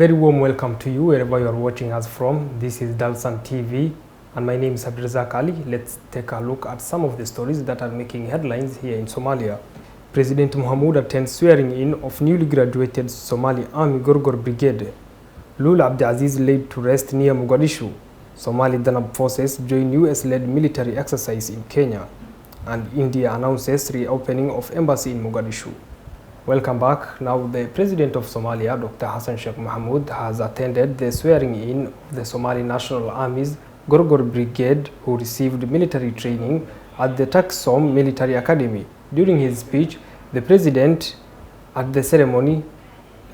very warm welcome to you wherever you are watching us from. This is Dalsan TV and my name is Abdulrazak Ali. Let's take a look at some of the stories that are making headlines here in Somalia. President Mohamud attends swearing in of newly graduated Somali Army Gorgor Brigade. Lul Abdulaziz laid to rest near Mogadishu. Somali Danab forces join US-led military exercise in Kenya. And India announces reopening of embassy in Mogadishu. Welcome back. Now, the President of Somalia, Dr. Hassan Sheikh Mohamud, has attended the swearing-in of the Somali National Army's Gorgor Brigade, who received military training at the Taksom Military Academy. During his speech, the President at the ceremony,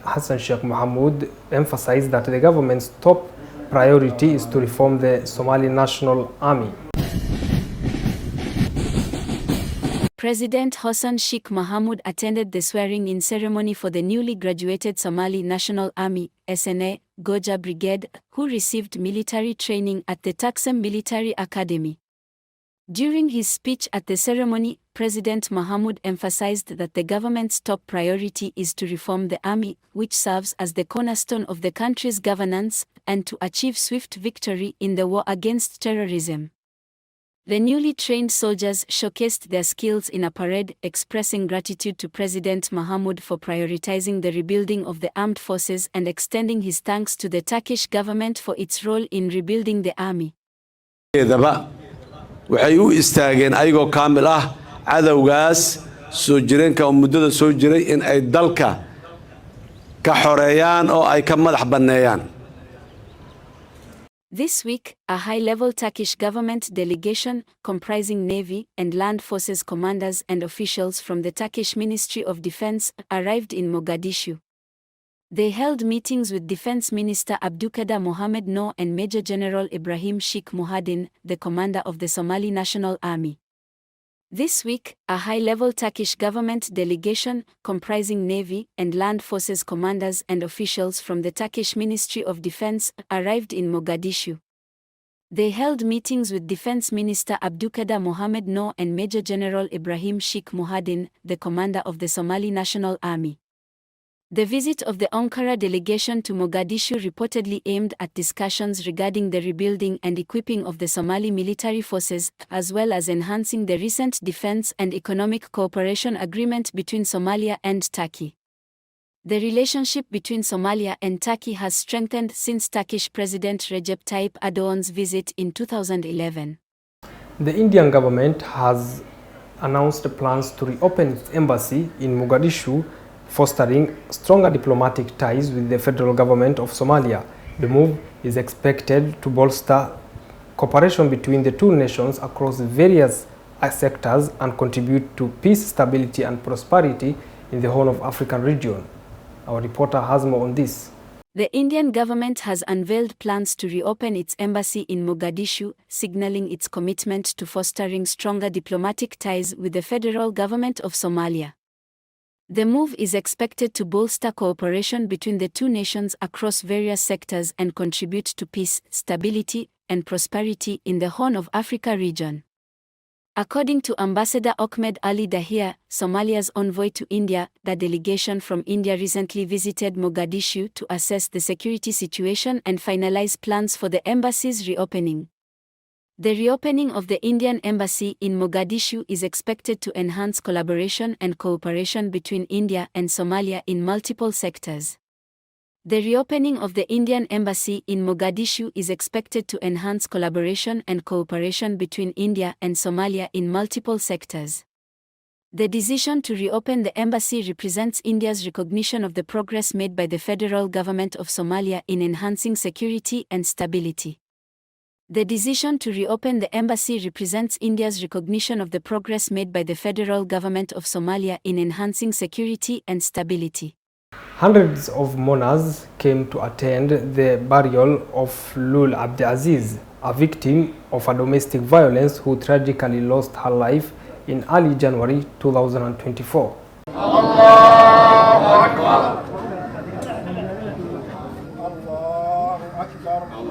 Hassan Sheikh Mohamud, emphasized that the government's top priority is to reform the Somali National Army. President Hassan Sheikh Mohamud attended the swearing-in ceremony for the newly graduated Somali National Army (SNA) Goja Brigade, who received military training at the Taksem Military Academy. During his speech at the ceremony, President Mohamud emphasized that the government's top priority is to reform the army, which serves as the cornerstone of the country's governance, and to achieve swift victory in the war against terrorism. The newly trained soldiers showcased their skills in a parade, expressing gratitude to President Mohamud for prioritizing the rebuilding of the armed forces and extending his thanks to the Turkish government for its role in rebuilding the army. waxay u istaageen ayagoo kaamil ah cadawgaas soo jireenka muddada soo jiray in ay dalka ka xoreeyaan oo ay ka madax banneeyaan. This week, a high-level Turkish government delegation, comprising Navy and Land Forces commanders and officials from the Turkish Ministry of Defense, arrived in Mogadishu. They held meetings with Defense Minister Abdulkader Mohamed Noor and Major General Ibrahim Sheikh Muhadin, the commander of the Somali National Army. This week, a high-level Turkish government delegation, comprising Navy and Land Forces commanders and officials from the Turkish Ministry of Defense, arrived in Mogadishu. They held meetings with Defense Minister Abdulkader Mohamed Noor and Major General Ibrahim Sheikh Muhadin, the commander of the Somali National Army. The visit of the Ankara delegation to Mogadishu reportedly aimed at discussions regarding the rebuilding and equipping of the Somali military forces, as well as enhancing the recent defense and economic cooperation agreement between Somalia and Turkey. The relationship between Somalia and Turkey has strengthened since Turkish President Recep Tayyip Erdogan's visit in 2011. The Indian government has announced plans to reopen its embassy in Mogadishu, fostering stronger diplomatic ties with the federal government of Somalia. The move is expected to bolster cooperation between the two nations across various sectors and contribute to peace, stability and prosperity in the Horn of African region. Our reporter has more on this. The Indian government has unveiled plans to reopen its embassy in Mogadishu, signaling its commitment to fostering stronger diplomatic ties with the federal government of Somalia. The move is expected to bolster cooperation between the two nations across various sectors and contribute to peace, stability, and prosperity in the Horn of Africa region. According to Ambassador Ahmed Ali Dahir, Somalia's envoy to India, the delegation from India recently visited Mogadishu to assess the security situation and finalize plans for the embassy's reopening. The reopening of the Indian embassy in Mogadishu is expected to enhance collaboration and cooperation between India and Somalia in multiple sectors. The reopening of the Indian embassy in Mogadishu is expected to enhance collaboration and cooperation between India and Somalia in multiple sectors. The decision to reopen the embassy represents India's recognition of the progress made by the federal government of Somalia in enhancing security and stability. The decision to reopen the embassy represents India's recognition of the progress made by the federal government of Somalia in enhancing security and stability. Hundreds of mourners came to attend the burial of Lul Abdulaziz, a victim of a domestic violence who tragically lost her life in early January 2024. Allahu Akbar.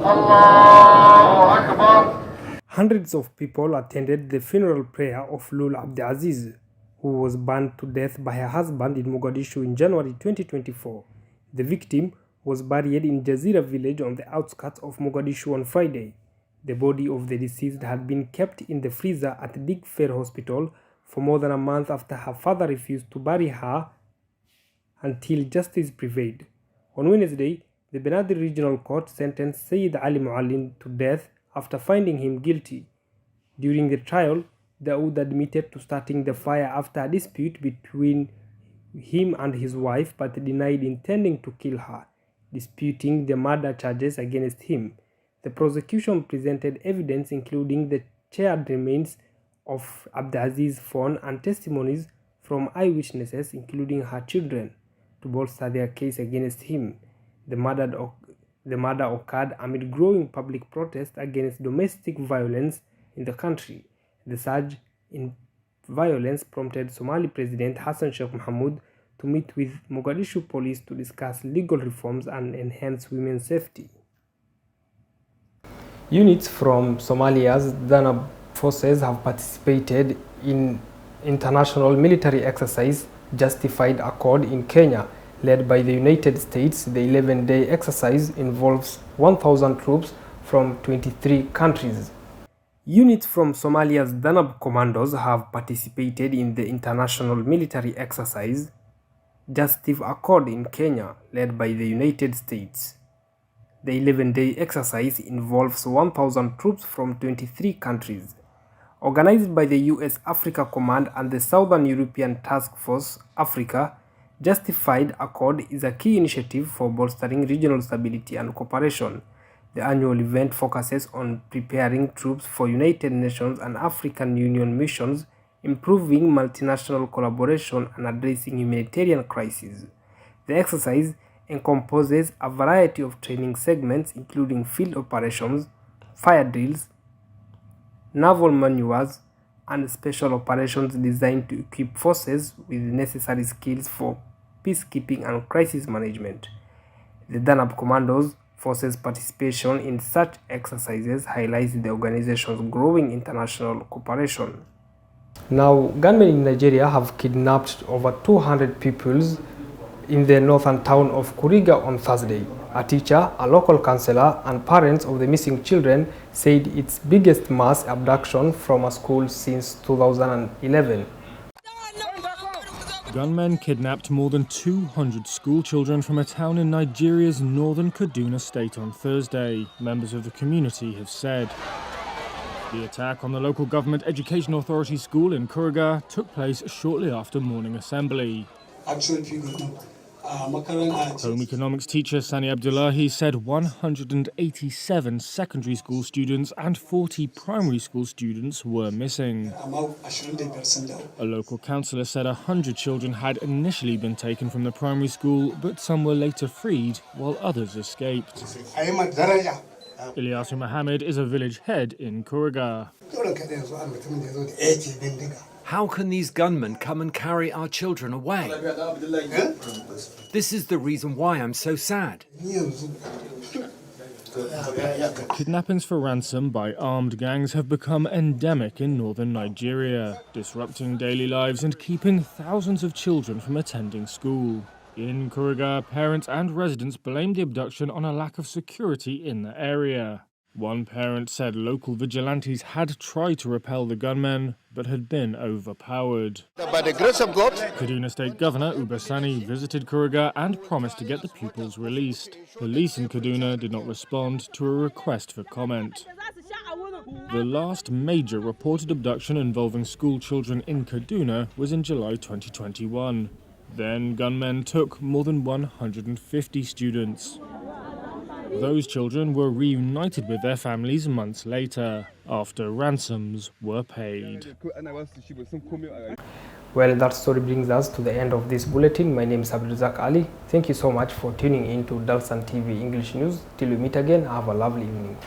Allahu Akbar. Hundreds of people attended the funeral prayer of Lul Abdulaziz, who was burned to death by her husband in Mogadishu in January 2024. The victim was buried in Jazira village on the outskirts of Mogadishu on Friday. The body of the deceased had been kept in the freezer at Dig Fair Hospital for more than a month after her father refused to bury her until justice prevailed. On Wednesday, the Benadi Regional Court sentenced Sayyid Ali Muallim to death after finding him guilty. During the trial, Daoud admitted to starting the fire after a dispute between him and his wife, but denied intending to kill her, disputing the murder charges against him. The prosecution presented evidence including the charred remains of Abdaziz's phone and testimonies from eyewitnesses, including her children, to bolster their case against him. The murder occurred amid growing public protest against domestic violence in the country. The surge in violence prompted Somali President Hassan Sheikh Mohamud to meet with Mogadishu police to discuss legal reforms and enhance women's safety. Units from Somalia's Danab forces have participated in international military exercise Justified Accord in Kenya, led by the United States. The 11-day exercise involves 1,000 troops from 23 countries. Units from Somalia's Danab commandos have participated in the international military exercise Justified Accord in Kenya, led by the United States. The 11-day exercise involves 1,000 troops from 23 countries. Organized by the US Africa Command and the Southern European Task Force Africa, Justified Accord is a key initiative for bolstering regional stability and cooperation. The annual event focuses on preparing troops for United Nations and African Union missions, improving multinational collaboration, and addressing humanitarian crises. The exercise encompasses a variety of training segments, including field operations, fire drills, naval maneuvers, and special operations designed to equip forces with necessary skills for peacekeeping and crisis management. The Danab Commandos Forces participation in such exercises highlights the organization's growing international cooperation. Now, gunmen in Nigeria have kidnapped over 200 pupils in the northern town of Kuriga on Thursday. A teacher, a local councillor, and parents of the missing children said it's biggest mass abduction from a school since 2011. Gunmen kidnapped more than 200 school children from a town in Nigeria's northern Kaduna state on Thursday, members of the community have said. The attack on the local government education authority school in Kuriga took place shortly after morning assembly. Home economics teacher Sani Abdullahi said 187 secondary school students and 40 primary school students were missing. A local councillor said 100 children had initially been taken from the primary school, but some were later freed while others escaped. Ilyasu Mohammed is a village head in Kuriga. How can these gunmen come and carry our children away? This is the reason why I'm so sad. Kidnappings for ransom by armed gangs have become endemic in northern Nigeria, disrupting daily lives and keeping thousands of children from attending school. In Kuriga, parents and residents blamed the abduction on a lack of security in the area. One parent said local vigilantes had tried to repel the gunmen, but had been overpowered. By the grace of God, Kaduna State Governor Uba Sani visited Kuriga and promised to get the pupils released. Police in Kaduna did not respond to a request for comment. The last major reported abduction involving school children in Kaduna was in July 2021. Then gunmen took more than 150 students. Those children were reunited with their families months later, after ransoms were paid. Well, that story brings us to the end of this bulletin. My name is Abdulrazak Ali. Thank you so much for tuning in to Dalsan TV English News. Till we meet again, have a lovely evening.